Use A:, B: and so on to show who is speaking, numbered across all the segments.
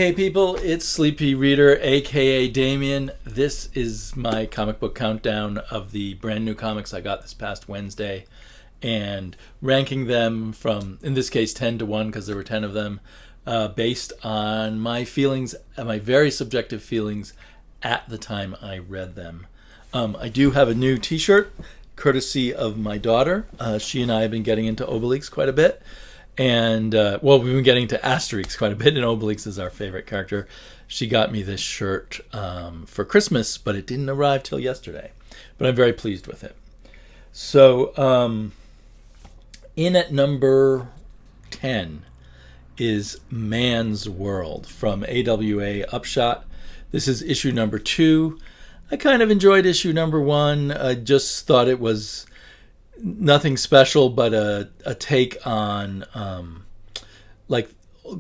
A: Hey people, it's Sleepy Reader, aka Damien. This is my comic book countdown of the brand new comics I got this past Wednesday and ranking them from, in this case, 10 to 1 because there were 10 of them, based on my feelings, my very subjective feelings at the time I read them. I do have a new t-shirt courtesy of my daughter. She and I have been getting into Obelix quite a bit. And, we've been getting to Asterix quite a bit, and Obelix is our favorite character. She got me this shirt for Christmas, but it didn't arrive till yesterday. But I'm very pleased with it. So, in at number 10 is Man's World from AWA Upshot. This is issue number 2. I kind of enjoyed issue number 1. I just thought it was nothing special, but a take on like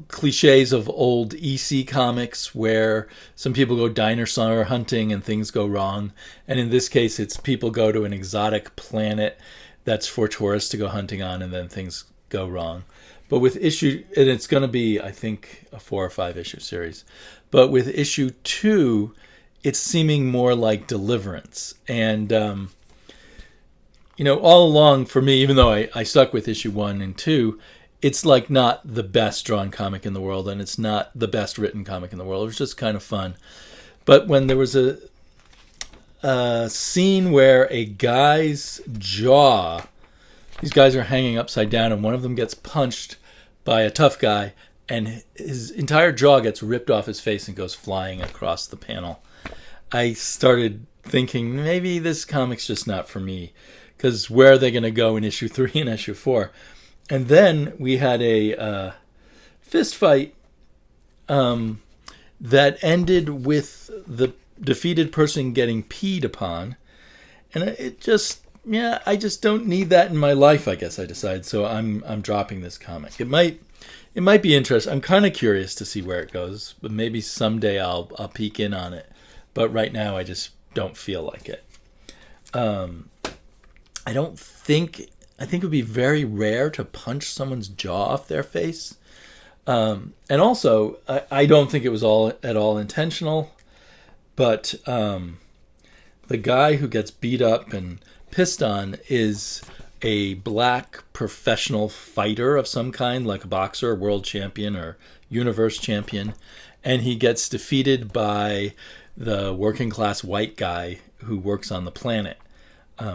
A: cliches of old EC comics where some people go dinosaur hunting and things go wrong. And in this case, it's people go to an exotic planet that's for tourists to go hunting on, and then things go wrong. But with issue, and it's going to be, I think, a 4 or 5 issue series. But with issue 2, it's seeming more like Deliverance. And all along for me, even though I stuck with issue 1 and 2, it's like not the best drawn comic in the world, and it's not the best written comic in the world. It was just kind of fun. But when there was a scene where a guy's jaw, these guys are hanging upside down, and one of them gets punched by a tough guy, and his entire jaw gets ripped off his face and goes flying across the panel. I started thinking, maybe this comic's just not for me. Because where are they going to go in issue 3 and issue 4? And then we had a fist fight that ended with the defeated person getting peed upon. And it just, I just don't need that in my life, I guess I decided. So I'm dropping this comic. It might be interesting. I'm kind of curious to see where it goes. But maybe someday I'll peek in on it. But right now I just don't feel like it. I think it would be very rare to punch someone's jaw off their face. And also, I don't think it was at all intentional. But the guy who gets beat up and pissed on is a black professional fighter of some kind, like a boxer, world champion, or universe champion. And he gets defeated by the working class white guy who works on the planet.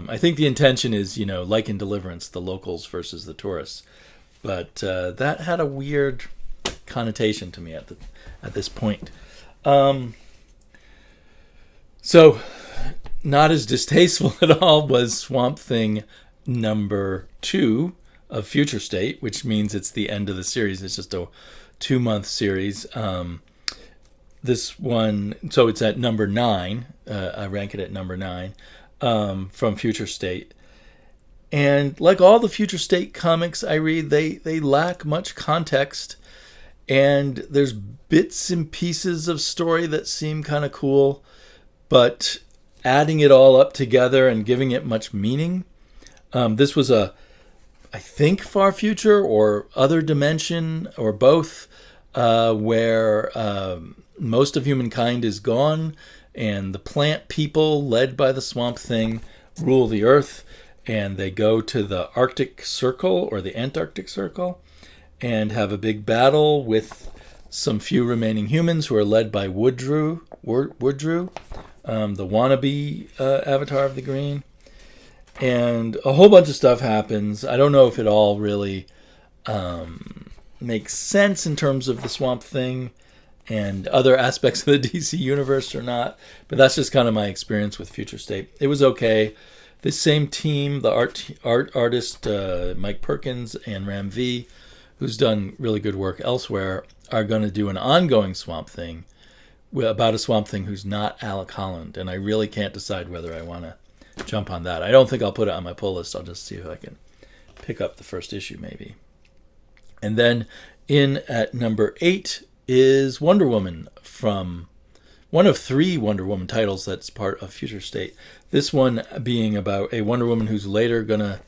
A: I think the intention is, like in Deliverance, the locals versus the tourists. But that had a weird connotation to me at this point. So, not as distasteful at all was Swamp Thing number 2 of Future State, which means it's the end of the series. It's just a 2-month series. This one, so it's at number 9. I rank it at number 9. From Future State. And like all the Future State comics I read, they lack much context, and there's bits and pieces of story that seem kind of cool, but adding it all up together and giving it much meaning. This was I think, far future or other dimension or both, where most of humankind is gone, and the plant people, led by the Swamp Thing, rule the Earth. And they go to the Arctic Circle or the Antarctic Circle and have a big battle with some few remaining humans who are led by Woodrue, the wannabe avatar of the Green. And a whole bunch of stuff happens. I don't know if it all really makes sense in terms of the Swamp Thing and other aspects of the DC universe or not, but that's just kind of my experience with Future State. It was okay. The same team, the artist Mike Perkins and Ram V, who's done really good work elsewhere, are going to do an ongoing Swamp Thing about a Swamp Thing who's not Alec Holland, and I really can't decide whether I want to jump on that. I don't think I'll put it on my pull list. I'll just see if I can pick up the first issue maybe. And then in at number 8 is Wonder Woman, from one of 3 Wonder Woman titles that's part of Future State. This one being about a Wonder Woman who's later going to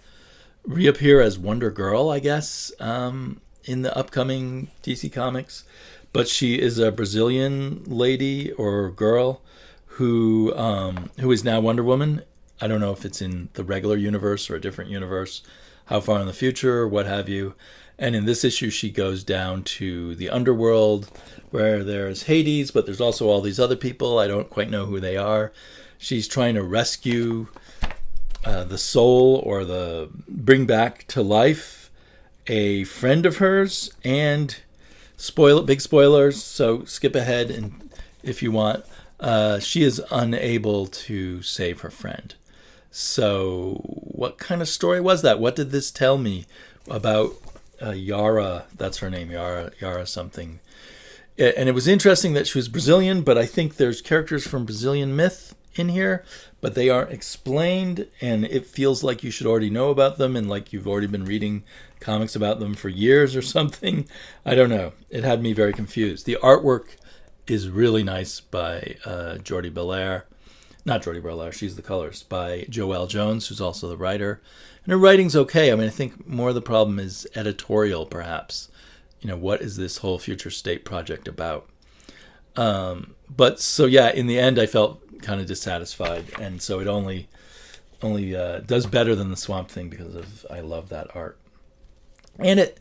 A: reappear as Wonder Girl, I guess, in the upcoming DC Comics. but she is a Brazilian lady or girl who is now Wonder Woman. I don't know if it's in the regular universe or a different universe, how far in the future, what have you. And in this issue, she goes down to the underworld where there's Hades, but there's also all these other people. I don't quite know who they are. She's trying to rescue the soul or bring back to life a friend of hers. And big spoilers, so skip ahead and if you want. She is unable to save her friend. So what kind of story was that? What did this tell me about Yara? That's her name, Yara something. And it was interesting that she was Brazilian, but I think there's characters from Brazilian myth in here, but they aren't explained, and it feels like you should already know about them and like you've already been reading comics about them for years or something. I don't know. It had me very confused. The artwork is really nice by Jordi Belair. Not Jordi Belair, she's the colors. By Joelle Jones, who's also the writer. And her writing's okay. I mean, I think more of the problem is editorial, perhaps. What is this whole Future State project about? But so, yeah, in the end, I felt kind of dissatisfied. And so it only does better than the Swamp Thing because I love that art. And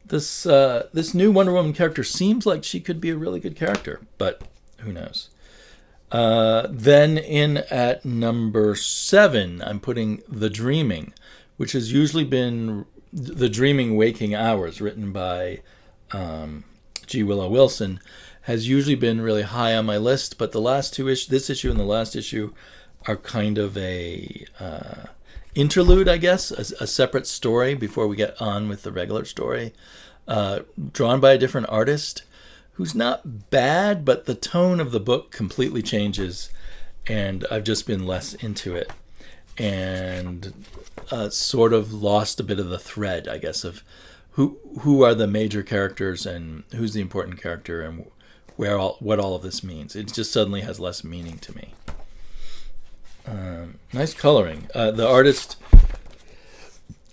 A: this new Wonder Woman character seems like she could be a really good character, but who knows? Then in at number 7, I'm putting The Dreaming, which has usually been The Dreaming Waking Hours, written by G. Willow Wilson, has usually been really high on my list, but the last two this issue and the last issue are kind of a interlude, I guess, a separate story before we get on with the regular story, drawn by a different artist who's not bad, but the tone of the book completely changes, and I've just been less into it, and sort of lost a bit of the thread, I guess, of who are the major characters and who's the important character and what all of this means. It just suddenly has less meaning to me. Nice coloring. The artist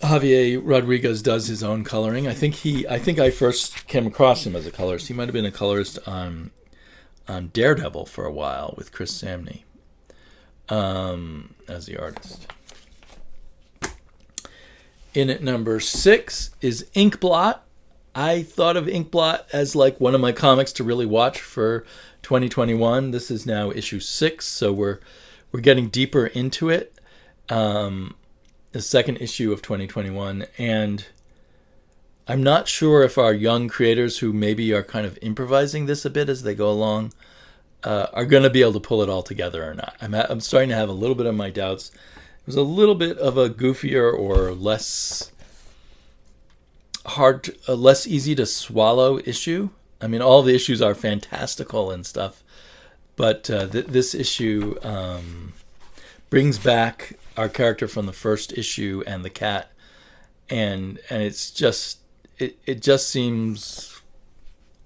A: Javier Rodriguez does his own coloring. I think I first came across him as a colorist. He might have been a colorist on Daredevil for a while with Chris Samney as the artist. In at number 6 is Inkblot. I thought of Inkblot as like one of my comics to really watch for 2021. This is now issue 6, so we're getting deeper into it. The second issue of 2021, and I'm not sure if our young creators who maybe are kind of improvising this a bit as they go along are going to be able to pull it all together or not. I'm starting to have a little bit of my doubts. It was a little bit of a goofier or less easy to swallow issue. I mean, all the issues are fantastical and stuff, but this issue brings back our character from the first issue and the cat, and it's just it just seems,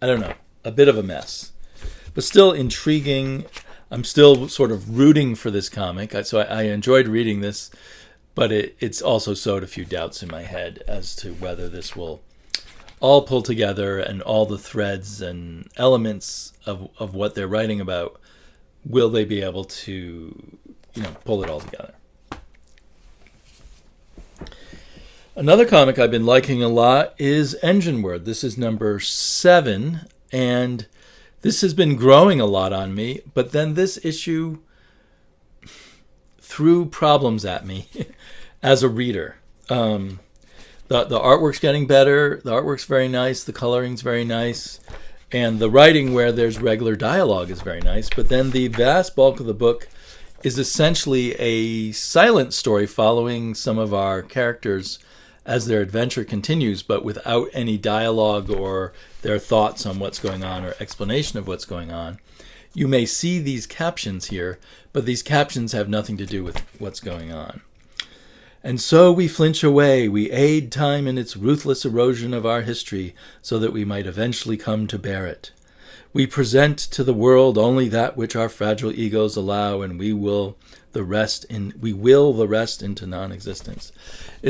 A: I don't know, a bit of a mess, but still intriguing. I'm still sort of rooting for this comic, so I enjoyed reading this, but it's also sowed a few doubts in my head as to whether this will all pull together and all the threads and elements of what they're writing about, will they be able to pull it all together. Another comic I've been liking a lot is Engine Word. This is number 7, and this has been growing a lot on me, but then this issue threw problems at me as a reader. The artwork's getting better, the artwork's very nice, the coloring's very nice, and the writing where there's regular dialogue is very nice, but then the vast bulk of the book is essentially a silent story following some of our characters as their adventure continues, but without any dialogue or their thoughts on what's going on or explanation of what's going on. You may see these captions here, but these captions have nothing to do with what's going on. And so we flinch away, we aid time in its ruthless erosion of our history so that we might eventually come to bear it. We present to the world only that which our fragile egos allow, and we will the rest into non-existence.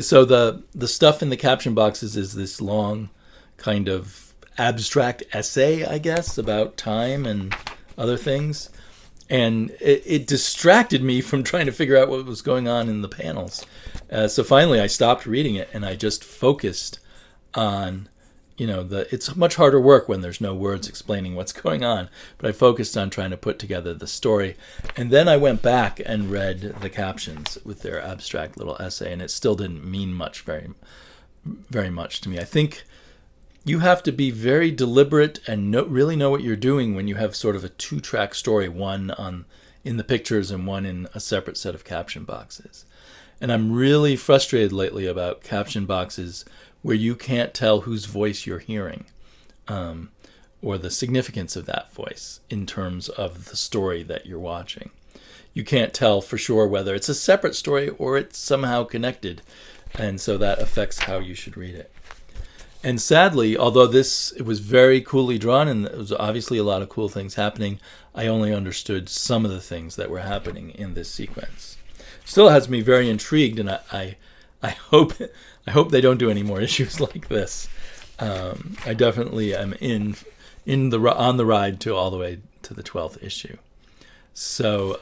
A: So the stuff in the caption boxes is this long kind of abstract essay, I guess, about time and other things. And it distracted me from trying to figure out what was going on in the panels. So finally I stopped reading it and I just focused on, it's much harder work when there's no words explaining what's going on. But I focused on trying to put together the story. And then I went back and read the captions with their abstract little essay, and it still didn't mean much, very much to me. I think you have to be very deliberate and really know what you're doing when you have sort of a two-track story, one in the pictures and one in a separate set of caption boxes. And I'm really frustrated lately about caption boxes where you can't tell whose voice you're hearing, or the significance of that voice in terms of the story that you're watching. You can't tell for sure whether it's a separate story or it's somehow connected, and so that affects how you should read it. And sadly, although it was very coolly drawn and there was obviously a lot of cool things happening, I only understood some of the things that were happening in this sequence. Still has me very intrigued, and I hope they don't do any more issues like this. I definitely am on the ride to all the way to the 12th issue. So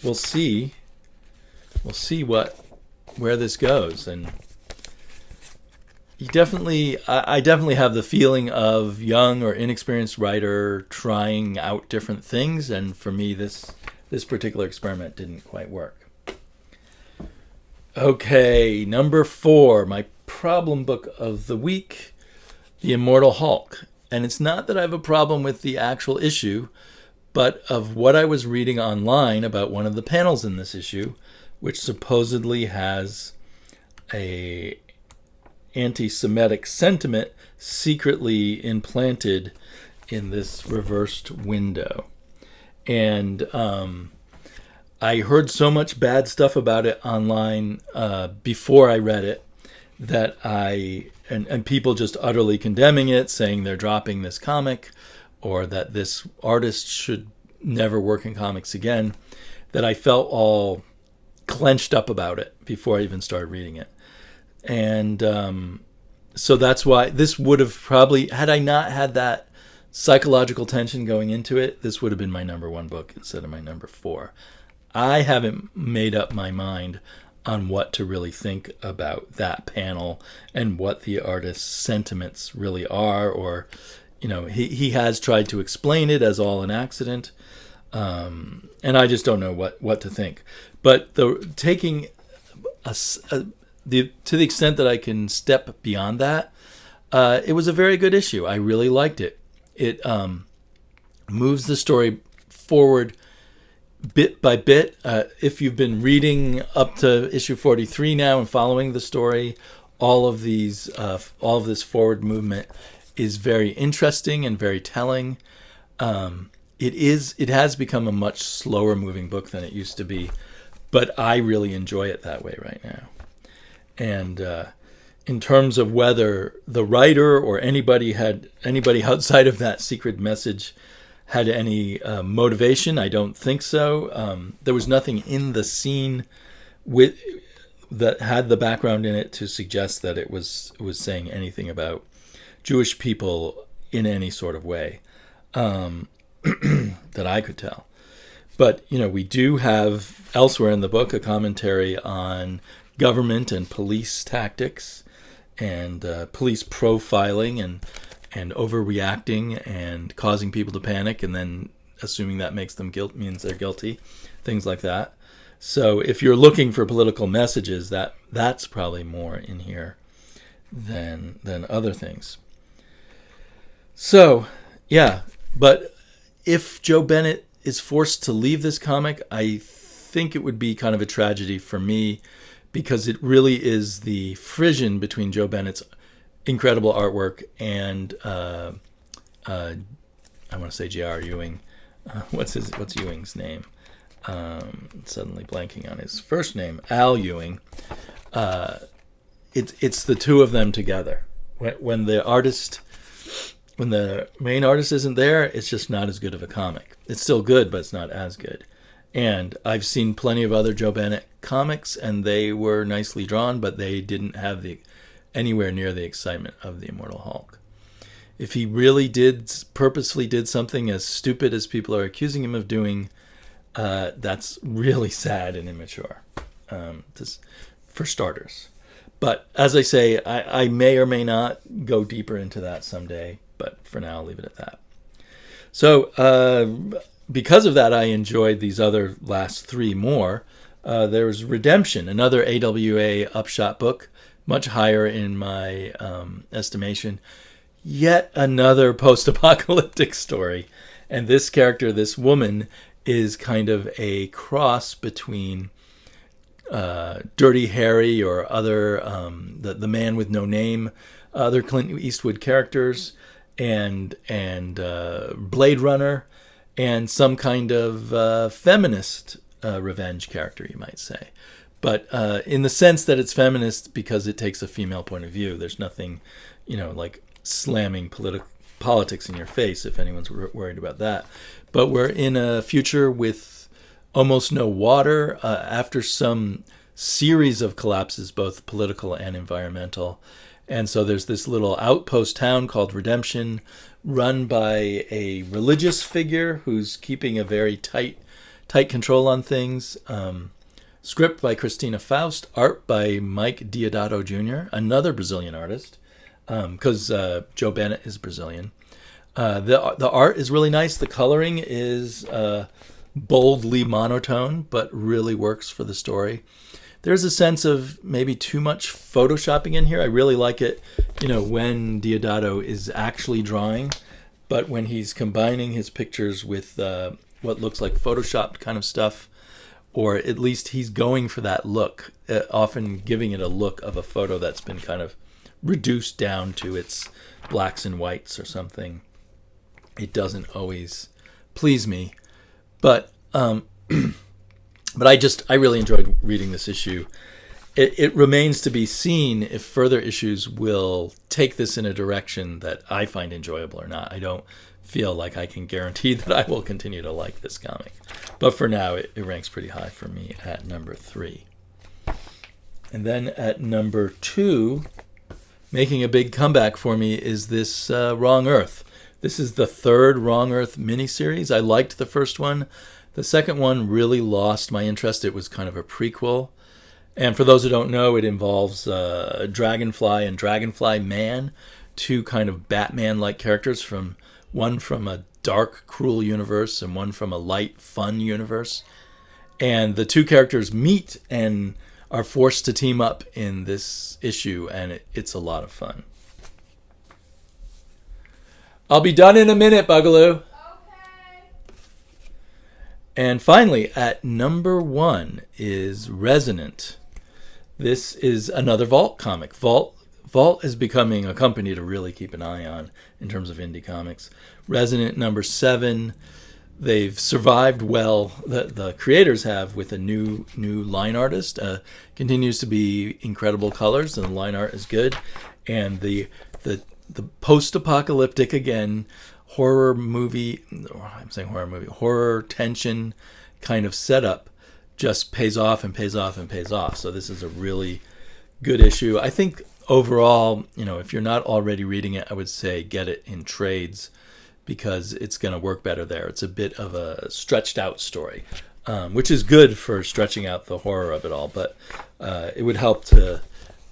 A: we'll see where this goes. And I definitely have the feeling of young or inexperienced writer trying out different things, and for me this particular experiment didn't quite work. Okay, number 4, my problem book of the week, The Immortal Hulk. And it's not that I have a problem with the actual issue, but of what I was reading online about one of the panels in this issue, which supposedly has a anti-Semitic sentiment secretly implanted in this reversed window. And I heard so much bad stuff about it online before I read it that and people just utterly condemning it, saying they're dropping this comic or that this artist should never work in comics again, that I felt all clenched up about it before I even started reading it. And so that's why this would have probably, had I not had that psychological tension going into it, this would have been my number 1 book instead of my number 4. I haven't made up my mind on what to really think about that panel and what the artist's sentiments really are, or, he has tried to explain it as all an accident, and I just don't know what to think. But taking to the extent that I can step beyond that, it was a very good issue. I really liked it. It moves the story forward bit by bit. If you've been reading up to issue 43 now and following the story, all of this forward movement is very interesting and very telling. It has become a much slower moving book than it used to be, but I really enjoy it that way right now. And in terms of whether the writer or anybody outside of that secret message had any motivation, I don't think so. There was nothing in the scene that had the background in it to suggest that it was saying anything about Jewish people in any sort of way that I could tell. But, we do have elsewhere in the book a commentary on government and police tactics and police profiling and overreacting and causing people to panic and then assuming that means they're guilty, things like that. So if you're looking for political messages, that's probably more in here than other things. So, yeah, but if Joe Bennett is forced to leave this comic, I think it would be kind of a tragedy for me, because it really is the frisson between Joe Bennett's incredible artwork and I want to say J.R. Ewing. What's Ewing's name? Suddenly blanking on his first name. Al Ewing. It's the two of them together. When the main artist isn't there, it's just not as good of a comic. It's still good, but it's not as good. And I've seen plenty of other Joe Bennett comics, and they were nicely drawn, but they didn't have anywhere near the excitement of The Immortal Hulk. if he really purposefully did something as stupid as people are accusing him of doing, that's really sad and immature, for starters. But as I say, I may or may not go deeper into that someday, but for now I'll leave it at that. So because of that, I enjoyed these other last three more. There's Redemption, another AWA Upshot book, much higher in my estimation. Yet another post-apocalyptic story. And this character, this woman, is kind of a cross between Dirty Harry or other, the Man with No Name, other Clint Eastwood characters, and Blade Runner, and some kind of feminist revenge character, you might say. But in the sense that it's feminist because it takes a female point of view. There's nothing, like slamming politics in your face, if anyone's worried about that. But we're in a future with almost no water after some series of collapses, both political and environmental. And so there's this little outpost town called Redemption, run by a religious figure who's keeping a very tight control on things. Script by Christina Faust, art by Mike Deodato Jr., another Brazilian artist, because Joe Bennett is Brazilian. The art is really nice. The coloring is boldly monotone, but really works for the story. There's a sense of maybe too much photoshopping in here. I really like it, when Deodato is actually drawing, but when he's combining his pictures with what looks like photoshopped kind of stuff, or at least he's going for that look, often giving it a look of a photo that's been kind of reduced down to its blacks and whites or something. It doesn't always please me, but I really enjoyed reading this issue. It remains to be seen if further issues will take this in a direction that I find enjoyable or not. I don't feel like I can guarantee that I will continue to like this comic. But for now, it ranks pretty high for me at number 3. And then at number 2, making a big comeback for me, is this Wrong Earth. This is the third Wrong Earth miniseries. I liked the first one. The second one really lost my interest. It was kind of a prequel. And for those who don't know, it involves Dragonfly and Dragonfly Man, two kind of Batman-like characters, one from a dark, cruel universe and one from a light, fun universe. And the two characters meet and are forced to team up in this issue, and it's a lot of fun. I'll be done in a minute, Bugaloo.
B: Okay.
A: And finally, at number 1 is Resonant. This is another Vault comic. Vault is becoming a company to really keep an eye on in terms of indie comics. Resonant number 7. They've survived well. The creators have, with a new line artist. Continues to be incredible colors, and the line art is good. And the post-apocalyptic, again, horror tension kind of setup just pays off and pays off and pays off. So this is a really good issue. I think overall, if you're not already reading it, I would say get it in trades, because it's going to work better there. It's a bit of a stretched out story, which is good for stretching out the horror of it all. But it would help to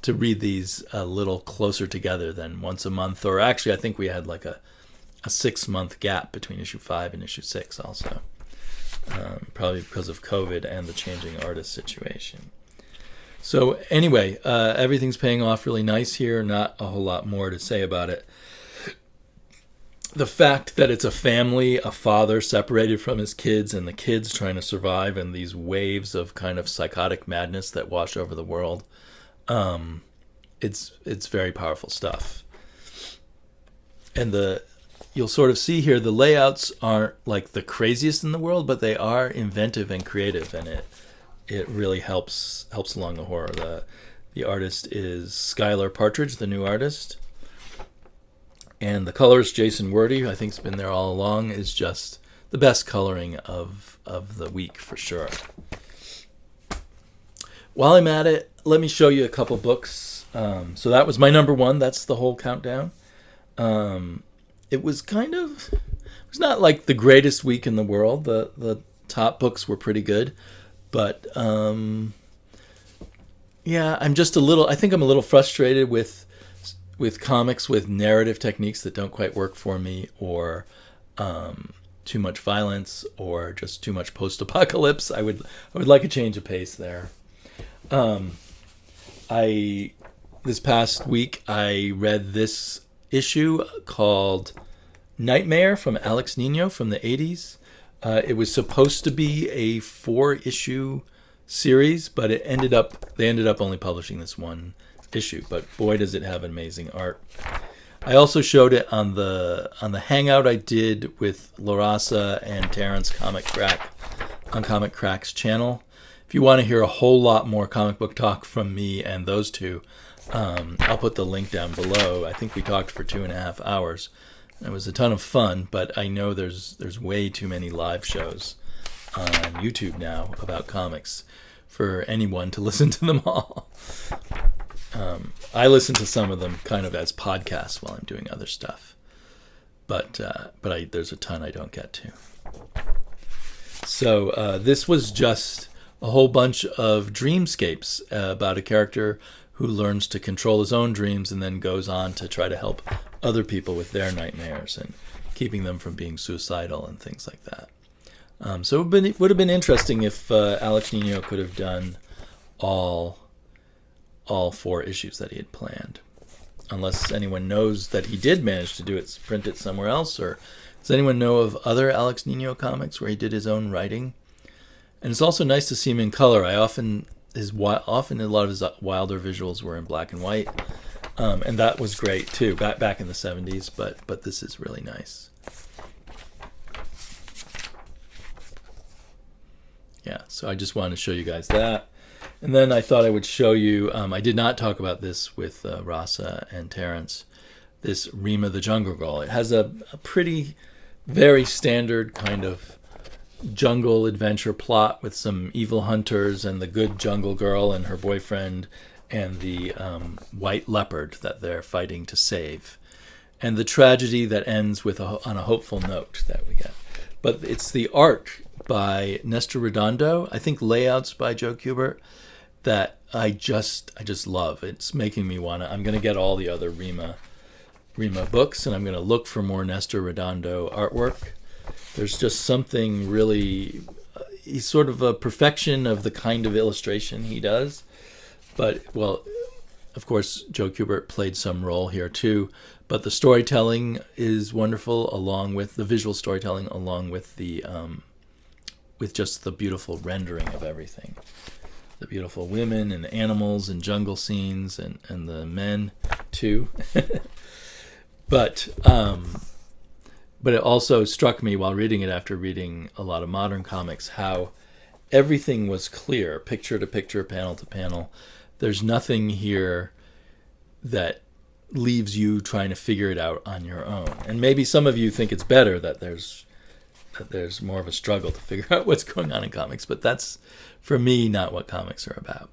A: read these a little closer together than once a month. Or actually, I think we had like a 6-month gap between issue 5 and issue 6 also. Probably because of COVID and the changing artist situation. So anyway, everything's paying off really nice here. Not a whole lot more to say about it. The fact that it's a family, a father separated from his kids, and the kids trying to survive in these waves of kind of psychotic madness that wash over the world, it's very powerful stuff. And you'll sort of see here, the layouts aren't like the craziest in the world, but they are inventive and creative, and it really helps along the horror. The artist is Skylar Partridge, the new artist. And the colorist, Jason Wordie, who I think's been there all along, is just the best coloring of the week for sure. While I'm at it, let me show you a couple books. So that was my number 1. That's the whole countdown. it was not like the greatest week in the world. The top books were pretty good, but yeah, I think I'm a little frustrated with comics with narrative techniques that don't quite work for me, or too much violence, or just too much post-apocalypse. I would like a change of pace there. This past week I read this issue called Nightmare from Alex Nino from the 80s. It was supposed to be a 4-issue series, but they ended up only publishing this one issue. But boy, does it have amazing art. I also showed it on the hangout I did with LahRasa and Terrence ComicKkrakk on ComicKkrak's channel. If you want to hear a whole lot more comic book talk from me and those two, I'll put the link down below. I think we talked for 2.5 hours. It was a ton of fun, but I know there's way too many live shows on YouTube now about comics for anyone to listen to them all. I listen to some of them kind of as podcasts while I'm doing other stuff, but there's a ton I don't get to. So this was just a whole bunch of dreamscapes about a character who learns to control his own dreams and then goes on to try to help other people with their nightmares and keeping them from being suicidal and things like that. So it would have been interesting if Alex Nino could have done all 4 issues that he had planned. Unless anyone knows that he did manage to do it, print it somewhere else, or does anyone know of other Alex Nino comics where he did his own writing? And it's also nice to see him in color. Often a lot of his wilder visuals were in black and white, and that was great too back in the 70s. But this is really nice. Yeah, so I just wanted to show you guys that. And then I thought I would show you, I did not talk about this with Rasa and Terrence, this Rima the Jungle Girl. It has a pretty, very standard kind of jungle adventure plot with some evil hunters and the good jungle girl and her boyfriend and the white leopard that they're fighting to save. And the tragedy that ends on a hopeful note that we get. But it's the art by Nestor Redondo, I think layouts by Joe Kubert, that I just love. It's making me I'm going to get all the other Rima books, and I'm going to look for more Nestor Redondo artwork. There's just something really, he's sort of a perfection of the kind of illustration he does. But, well, of course, Joe Kubert played some role here too, but the storytelling is wonderful, along with the visual storytelling, along with the with just the beautiful rendering of everything. The beautiful women and animals and jungle scenes and the men too. But it also struck me while reading it, after reading a lot of modern comics, how everything was clear, picture to picture, panel to panel. There's nothing here that leaves you trying to figure it out on your own. And maybe some of you think it's better that there's more of a struggle to figure out what's going on in comics, but that's, for me, not what comics are about.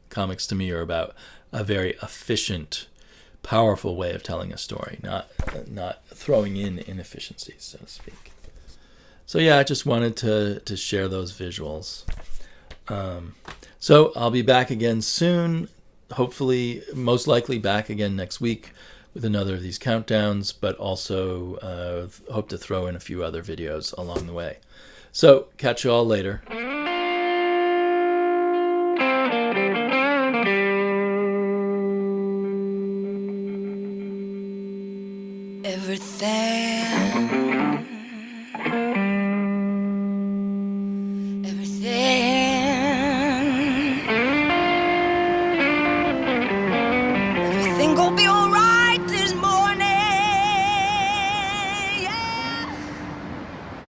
A: Comics to me are about a very efficient, powerful way of telling a story, not throwing in inefficiencies, so to speak. So yeah, I just wanted to share those visuals. So I'll be back again soon, hopefully, most likely back again next week with another of these countdowns, but also hope to throw in a few other videos along the way. So catch you all later.